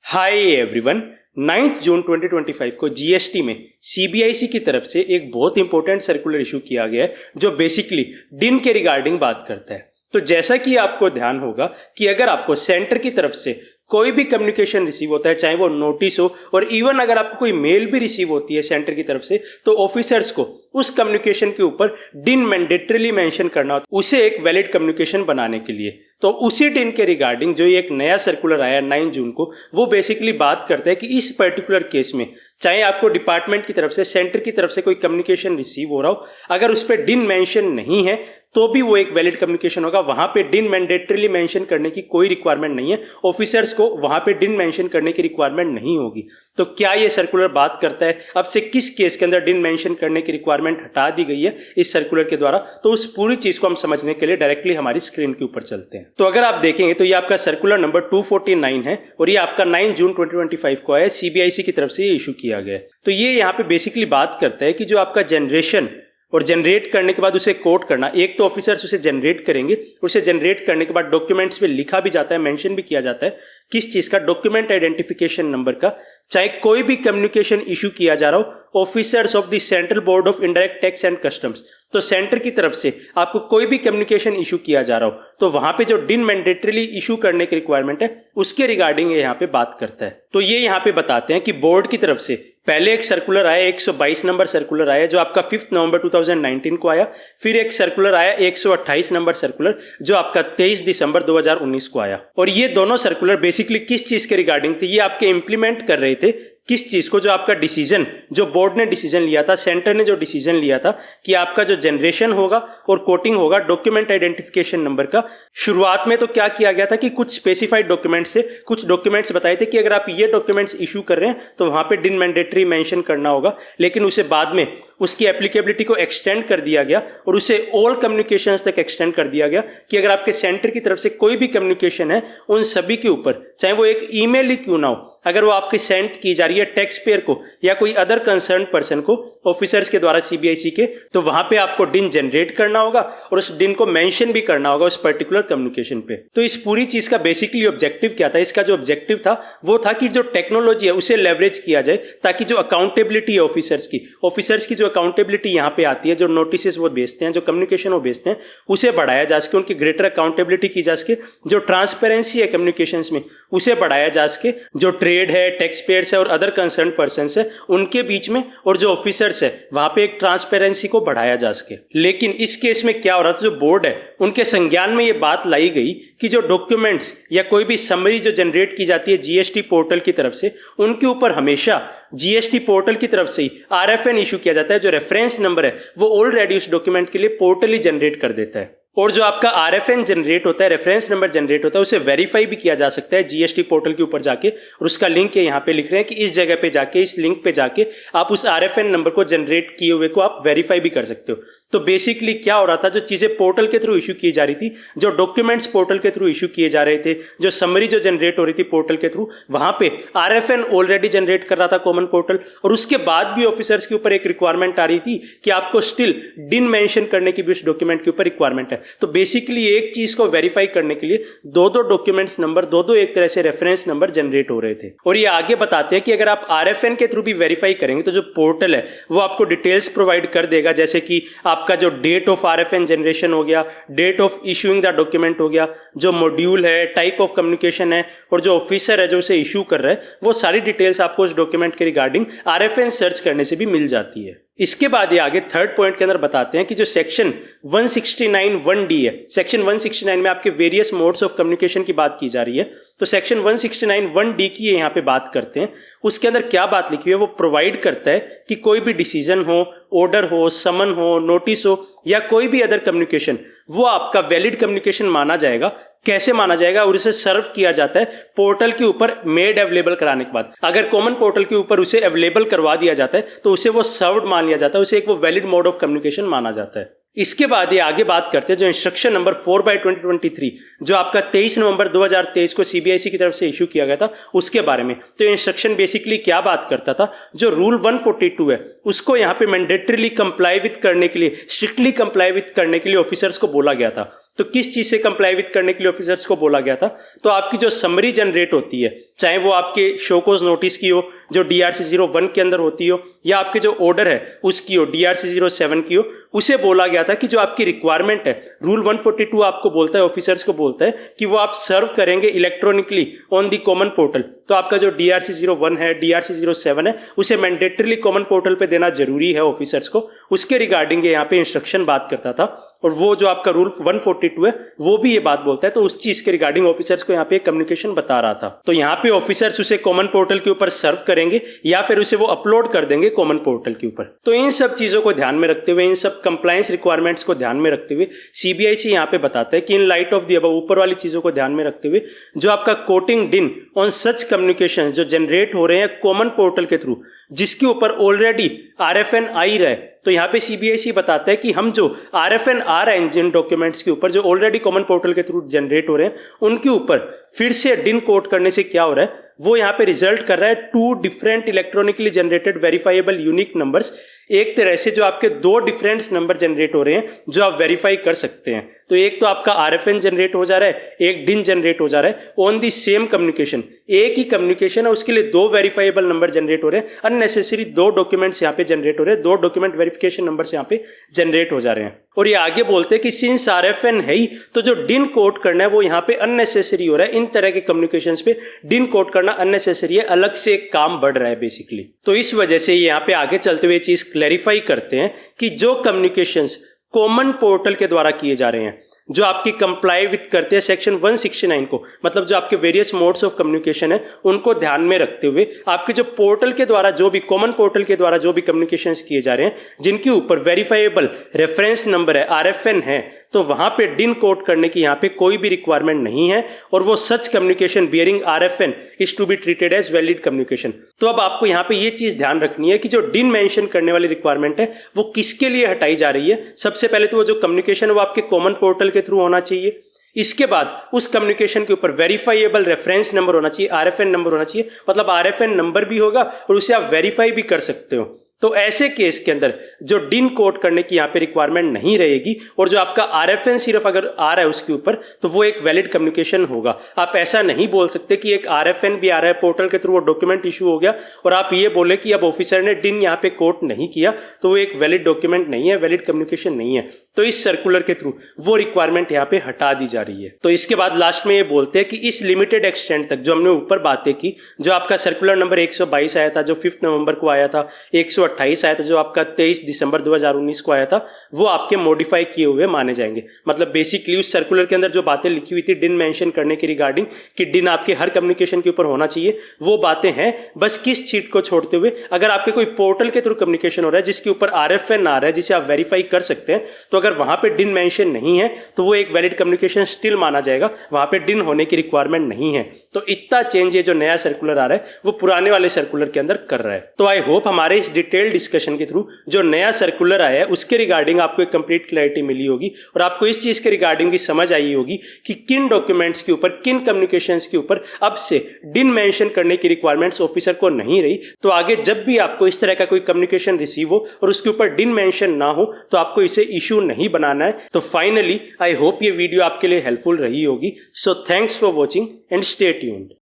Hi everyone. 9 जून 2025 को GST में CBIC की तरफ से एक बहुत इंपॉर्टेंट सर्कुलर इशू किया गया है जो बेसिकली डिन के रिगार्डिंग बात करता है। तो जैसा कि आपको ध्यान होगा कि अगर आपको सेंटर की तरफ से कोई भी कम्युनिकेशन रिसीव होता है, चाहे वो नोटिस हो और इवन अगर आपको कोई मेल भी रिसीव होती है सेंटर की तरफ से, तो ऑफिसर्स को उस कम्युनिकेशन के ऊपर डिन मैंडेटरीली मेंशन करना होता है उसे एक वैलिड कम्युनिकेशन बनाने के लिए। तो उसी डिन के रिगार्डिंग जो एक नया सर्कुलर आया 9 जून को, वो बेसिकली बात करता है कि इस पर्टिकुलर केस में चाहे आपको डिपार्टमेंट की तरफ से, सेंटर की तरफ से कोई कम्युनिकेशन रिसीव हो रहा हो, अगर उस पर डिन मेंशन नहीं है तो भी वो एक वैलिड कम्युनिकेशन होगा। वहां पे डिन मैंडेटरीली मेंशन करने की कोई रिक्वायरमेंट नहीं है, ऑफिसर्स को वहां पे डिन मेंशन करने की रिक्वायरमेंट नहीं होगी। तो क्या ये सर्कुलर बात करता है अब से किस केस के अंदर डिन मेंशन करने की रिक्वायरमेंट हटा दी गई है इस सर्कुलर के द्वारा? तो उस पूरी चीज को हम समझने के लिए डायरेक्टली हमारी स्क्रीन के ऊपर चलते हैं। तो अगर आप देखेंगे तो ये आपका सर्कुलर नंबर 249 है और ये आपका 9 जून 2025 को आया, सीबीआईसी की तरफ से ये इशू किया गया है। तो ये यहाँ पे बेसिकली बात करता है कि जो आपका जनरेशन और जनरेट करने के बाद उसे कोड करना, एक तो ऑफिसर्स उसे जनरेट करेंगे, उसे जनरेट करने के बाद डॉक्यूमेंट्स पे लिखा भी जाता है, मेंशन भी किया जाता है किस चीज का, डॉक्यूमेंट आइडेंटिफिकेशन नंबर का। चाहे कोई भी कम्युनिकेशन इशू किया जा रहा हो officers of the central board of indirect tax and customs, तो सेंटर की तरफ से आपको कोई भी कम्युनिकेशन इशू किया जा रहा हो तो वहां पे जो डिन मैंडेटरीली इशू करने की रिक्वायरमेंट है उसके रिगार्डिंग ये यहाँ पे बात करता है। तो ये यहाँ पे बताते हैं कि बोर्ड की तरफ से पहले एक सर्कुलर आया, 122 नंबर सर्कुलर आया जो आपका 5 नवंबर 2019 को आया। फिर एक सर्कुलर आया 128 नंबर सर्कुलर जो आपका 23 दिसंबर 2019 को आया। और ये दोनों सर्कुलर बेसिकली किस चीज के रिगार्डिंग थे? ये आपके इंप्लीमेंट कर रहे थे किस चीज को, जो आपका डिसीजन, जो बोर्ड ने डिसीजन लिया था, सेंटर ने जो डिसीजन लिया था कि आपका जो जनरेशन होगा और कोटिंग होगा डॉक्यूमेंट आइडेंटिफिकेशन नंबर का। शुरुआत में तो क्या किया गया था कि कुछ स्पेसिफाइड डॉक्यूमेंट्स से कुछ डॉक्यूमेंट्स बताए थे कि अगर आप ये डॉक्यूमेंट्स इशू कर रहे हैं तो वहां पे डिन मैंडेटरी मेंशन करना होगा, लेकिन उसे बाद में उसकी एप्लीकेबिलिटी को एक्सटेंड कर दिया गया और उसे ऑल कम्युनिकेशंस तक एक्सटेंड कर दिया गया कि अगर आपके सेंटर की तरफ से कोई भी कम्युनिकेशन है उन सभी के ऊपर, चाहे वो एक ईमेल ही क्यों ना हो, अगर वो आपकी सेंड की जा रही है टैक्स पेयर को या कोई अदर कंसर्न पर्सन को ऑफिसर्स के द्वारा सीबीआईसी के, तो वहां पे आपको डिन जनरेट करना होगा और उस डिन को मेंशन भी करना होगा उस पर्टिकुलर कम्युनिकेशन पे। तो इस पूरी चीज का बेसिकली ऑब्जेक्टिव क्या था? इसका जो ऑब्जेक्टिव था वो था कि जो टेक्नोलॉजी है उसे लेवरेज किया जाए ताकि जो अकाउंटेबिलिटी है ऑफिसर्स की जो अकाउंटेबिलिटी यहाँ पे आती है, जो नोटिस वो भेजते हैं, जो कम्युनिकेशन वो भेजते हैं, उसे बढ़ाया जा सके, उनकी ग्रेटर अकाउंटेबिलिटी की जा सके, जो ट्रांसपेरेंसी है कम्युनिकेशन में उसे बढ़ाया जा सके, जो ट्रेड है, टैक्स पेयर्स है और अदर कंसर्न पर्सन्स है उनके बीच में और जो ऑफिसर्स है वहां पे एक ट्रांसपेरेंसी को बढ़ाया जा सके। लेकिन इस केस में क्या हो रहा था, जो बोर्ड है उनके संज्ञान में ये बात लाई गई कि जो डॉक्यूमेंट्स या कोई भी समरी जो जनरेट की जाती है जीएसटी पोर्टल की तरफ से, उनके ऊपर हमेशा जीएसटी पोर्टल की तरफ से ही आरएफएन इशू किया जाता है। जो रेफरेंस नंबर है वो ऑलरेडी उस डॉक्यूमेंट के लिए पोर्टल ही जनरेट कर देता है और जो आपका आरएफएन जनरेट होता है, रेफरेंस नंबर जनरेट होता है, उसे वेरीफाई भी किया जा सकता है जीएसटी पोर्टल के ऊपर जाके। और उसका लिंक है यहाँ पे लिख रहे हैं कि इस जगह पे जाके, इस लिंक पे जाके आप उस आरएफएन नंबर को जनरेट किए हुए को आप वेरीफाई भी कर सकते हो। तो बेसिकली क्या हो रहा था, जो चीजें पोर्टल के थ्रू इशू की जा रही थी, जो डॉक्यूमेंट्स पोर्टल के थ्रू इशू किए जा रहे थे, जो समरी जो जनरेट हो रही थी पोर्टल के थ्रू, वहां पे आरएफएन ऑलरेडी जनरेट कर रहा था कॉमन पोर्टल। और उसके बाद भी ऑफिसर्स के ऊपर एक रिक्वायरमेंट आ रही थी कि आपको स्टिल डिन मेंशन करने की भी उस डॉक्यूमेंट के ऊपर रिक्वायरमेंट है। तो बेसिकली एक चीज को वेरीफाई करने के लिए दो डॉक्यूमेंट्स नंबर, दो एक तरह से रेफरेंस नंबर जनरेट हो रहे थे। और ये आगे बताते हैं कि अगर आप आरएफएन के थ्रू भी वेरीफाई करेंगे तो जो पोर्टल है वो आपको डिटेल्स प्रोवाइड कर देगा, जैसे कि आपका जो डेट ऑफ आरएफएन जनरेशन हो गया, date of issuing the document हो गया, जो मॉड्यूल है, टाइप ऑफ कम्युनिकेशन है और जो ऑफिसर है जो उसे इशू कर रहा है, वो सारी डिटेल्स आपको उस डॉक्यूमेंट के रिगार्डिंग आरएफएन सर्च करने से भी मिल जाती है। इसके बाद ये आगे थर्ड पॉइंट के अंदर बताते हैं कि जो सेक्शन 169(1)(d है, सेक्शन 169 में आपके वेरियस मोड्स ऑफ कम्युनिकेशन की बात की जा रही है। तो सेक्शन 169(1)(d की यहाँ पे बात करते हैं। उसके अंदर क्या बात लिखी हुई है, वो प्रोवाइड करता है कि कोई भी डिसीजन हो, ऑर्डर हो, समन हो, नोटिस हो या कोई भी अदर कम्युनिकेशन, वो आपका वैलिड कम्युनिकेशन माना जाएगा। कैसे माना जाएगा? और इसे सर्व किया जाता है पोर्टल के ऊपर मेड अवेलेबल कराने के बाद। अगर कॉमन पोर्टल के ऊपर उसे अवेलेबल करवा दिया जाता है तो उसे वो सर्व्ड मान लिया जाता है, उसे एक वो वैलिड मोड ऑफ कम्युनिकेशन माना जाता है। इसके बाद ये आगे बात करते हैं जो इंस्ट्रक्शन नंबर 4/2023 जो आपका 23 नवंबर 2023 को सीबीआईसी की तरफ से इशू किया गया था उसके बारे में। तो इंस्ट्रक्शन बेसिकली क्या बात करता था, जो रूल 142 है उसको यहाँ पे मैंडेटरीली कंप्लाई विद करने के लिए, स्ट्रिक्टली कंप्लाई विद करने के लिए ऑफिसर्स को बोला गया था। तो किस चीज से कंप्लाई विद करने के लिए ऑफिसर्स को बोला गया था? तो आपकी जो समरी जनरेट होती है, चाहे वो आपके शोकोज नोटिस की हो जो DRC 01 के अंदर होती हो, या आपके जो ऑर्डर है उसकी हो DRC 07 की हो, उसे बोला गया था कि जो आपकी रिक्वायरमेंट है, रूल 142 आपको बोलता है, ऑफिसर्स को बोलता है कि वो आप सर्व करेंगे electronically on the common portal. तो आपका जो DRC 01 है, DRC 07 है, उसे मैंडेटरीली कॉमन पोर्टल पे देना जरूरी है ऑफिसर्स को। उसके रिगार्डिंग यहाँ पे इंस्ट्रक्शन बात करता था, और वो जो आपका रूल 142 है वो भी ये बात बोलता है। तो उस चीज के रिगार्डिंग ऑफिसर्स को यहाँ पे कम्युनिकेशन बता रहा था। तो यहाँ पे ऑफिसर्स उसे कॉमन पोर्टल के ऊपर सर्व करेंगे या फिर उसे वो अपलोड कर देंगे कॉमन पोर्टल के ऊपर। तो इन सब चीजों को ध्यान में रखते हुए, इन सब कंप्लायंस रिक्वायरमेंट्स को ध्यान में रखते हुए CBIC यहाँ पे बताता है कि in light of the above, ऊपर वाली चीजों को ध्यान में रखते हुए, जो आपका कोटिंग डिन ऑन सच कम्युनिकेशन जो जनरेट हो रहे हैं कॉमन पोर्टल के थ्रू, जिसके ऊपर ऑलरेडी RFN आ ही रहा है, तो यहाँ पे CBIC बताता है कि हम जो RFN आ रहा है जिन डॉक्यूमेंट्स के ऊपर जो ऑलरेडी कॉमन पोर्टल के थ्रू जनरेट हो रहे हैं, उनके ऊपर फिर से डिन कोट करने से क्या हो रहा है, वो यहाँ पे रिजल्ट कर रहा है 2 different electronically generated verifiable unique numbers. एक तरह से जो आपके 2 डिफरेंट नंबर जनरेट हो रहे हैं जो आप वेरीफाई कर सकते हैं। तो एक तो आपका RFN जनरेट हो जा रहा है, एक डिन जनरेट हो जा रहा है ऑन दी सेम कम्युनिकेशन। एक ही कम्युनिकेशन है, उसके लिए 2 वेरीफाइबल नंबर जनरेट हो रहे हैं, अननेसेसरी 2 डॉक्यूमेंट्स यहाँ पे जनरेट हो रहे हैं, 2 डॉक्यूमेंट वेरिफिकेशन नंबर्स यहाँ पे जनरेट हो जा रहे हैं। और ये आगे बोलते हैं कि सिंस RFN है ही, तो जो डिन कोड करना है वो यहाँ पे अननेसेसरी हो रहा है। इन तरह के कम्युनिकेशंस पे डिन कोड करना अननेसेसरी है, अलग से एक काम बढ़ रहा है बेसिकली। तो इस वजह से यहाँ पे आगे चलते हुए चीज क्लैरिफाई करते हैं कि जो कम्युनिकेशंस कॉमन पोर्टल के द्वारा किए जा रहे हैं, जो आपकी कंप्लाई विद करते हैं सेक्शन 169 को, मतलब जो आपके वेरियस मोड्स ऑफ कम्युनिकेशन है उनको ध्यान में रखते हुए, आपके जो पोर्टल के द्वारा जो भी कॉमन पोर्टल के द्वारा जो भी कम्युनिकेशंस किए जा रहे हैं, जिनके ऊपर वेरीफाइबल रेफरेंस नंबर है, RFN है, तो वहां पे डिन कोड करने की यहाँ पे कोई भी रिक्वायरमेंट नहीं है, और वो such communication bearing RFN is to be treated as valid communication. तो अब आपको यहाँ पे ये चीज ध्यान रखनी है कि जो डिन मेंशन करने वाली रिक्वायरमेंट है वो किसके लिए हटाई जा रही है। सबसे पहले तो वो जो कम्युनिकेशन है वो आपके कॉमन पोर्टल के थ्रू होना चाहिए। इसके बाद उस कम्युनिकेशन के ऊपर वेरीफाइएबल रेफरेंस नंबर होना चाहिए, RFN नंबर होना चाहिए, मतलब RFN नंबर भी होगा और उसे आप वेरीफाई भी कर सकते हो। तो ऐसे केस के अंदर जो डिन कोड करने की यहाँ पे रिक्वायरमेंट नहीं रहेगी, और जो आपका RFN सिर्फ अगर आ रहा है उसके ऊपर, तो वो एक वैलिड कम्युनिकेशन होगा। आप ऐसा नहीं बोल सकते कि एक RFN भी आ रहा है पोर्टल के थ्रू, वो डॉक्यूमेंट इशू हो गया, और आप ये बोले कि अब ऑफिसर ने डिन यहाँ पे कोड नहीं किया तो वो एक वैलिड डॉक्यूमेंट नहीं है, वैलिड कम्युनिकेशन नहीं है। तो इस सर्कुलर के थ्रू वो रिक्वायरमेंट यहाँ पे हटा दी जा रही है। तो इसके बाद लास्ट में ये बोलते हैं कि इस लिमिटेड एक्सटेंट तक जो हमने ऊपर बातें की, जो आपका सर्कुलर नंबर 122 आया था, जो 5 नवंबर को आया था, 128 आया था जो आपका 23 दिसंबर 2019 को आया था, वो आपके मॉडिफाई किए हुए माने जाएंगे। मतलब बेसिकली उस सर्कुलर के अंदर जो बातें लिखी हुई थी डिन मेंशन करने की रिगार्डिंग कि डिन आपके हर कम्युनिकेशन के ऊपर होना चाहिए, वो बातें हैं, बस किस चीट को छोड़ते हुए अगर आपके कोई पोर्टल के थ्रू कम्युनिकेशन हो रहा है जिसके ऊपर RFN आ रहा है जिसे आप वेरीफाई कर सकते हैं, तो अगर वहां पे डिन मेंशन नहीं है तो वो एक वैलिड कम्युनिकेशन स्टिल माना जाएगा, वहां पे डिन होने की रिक्वायरमेंट नहीं है। तो इतना चेंज ये जो नया सर्कुलर आ रहा है वो पुराने वाले सर्कुलर के अंदर कर रहा है। तो आई होप हमारे इस डिटेल डिस्कशन के थ्रू जो नया सर्कुलर आया है उसके रिगार्डिंग आपको एक कंप्लीट क्लैरिटी मिली होगी, और आपको इस चीज के रिगार्डिंग भी समझ आई होगी कि किन डॉक्यूमेंट्स के ऊपर, किन कम्युनिकेशंस के ऊपर अब से डिन मेंशन करने की रिक्वायरमेंट्स ऑफिसर को नहीं रही। तो आगे जब भी आपको इस तरह का कोई कम्युनिकेशन रिसीव हो और उसके ऊपर डिन मेंशन ना हो तो आपको इसे इशू नहीं बनाना है। तो फाइनली आई होप ये वीडियो आपके लिए हेल्पफुल रही होगी। So thanks for watching and stay tuned.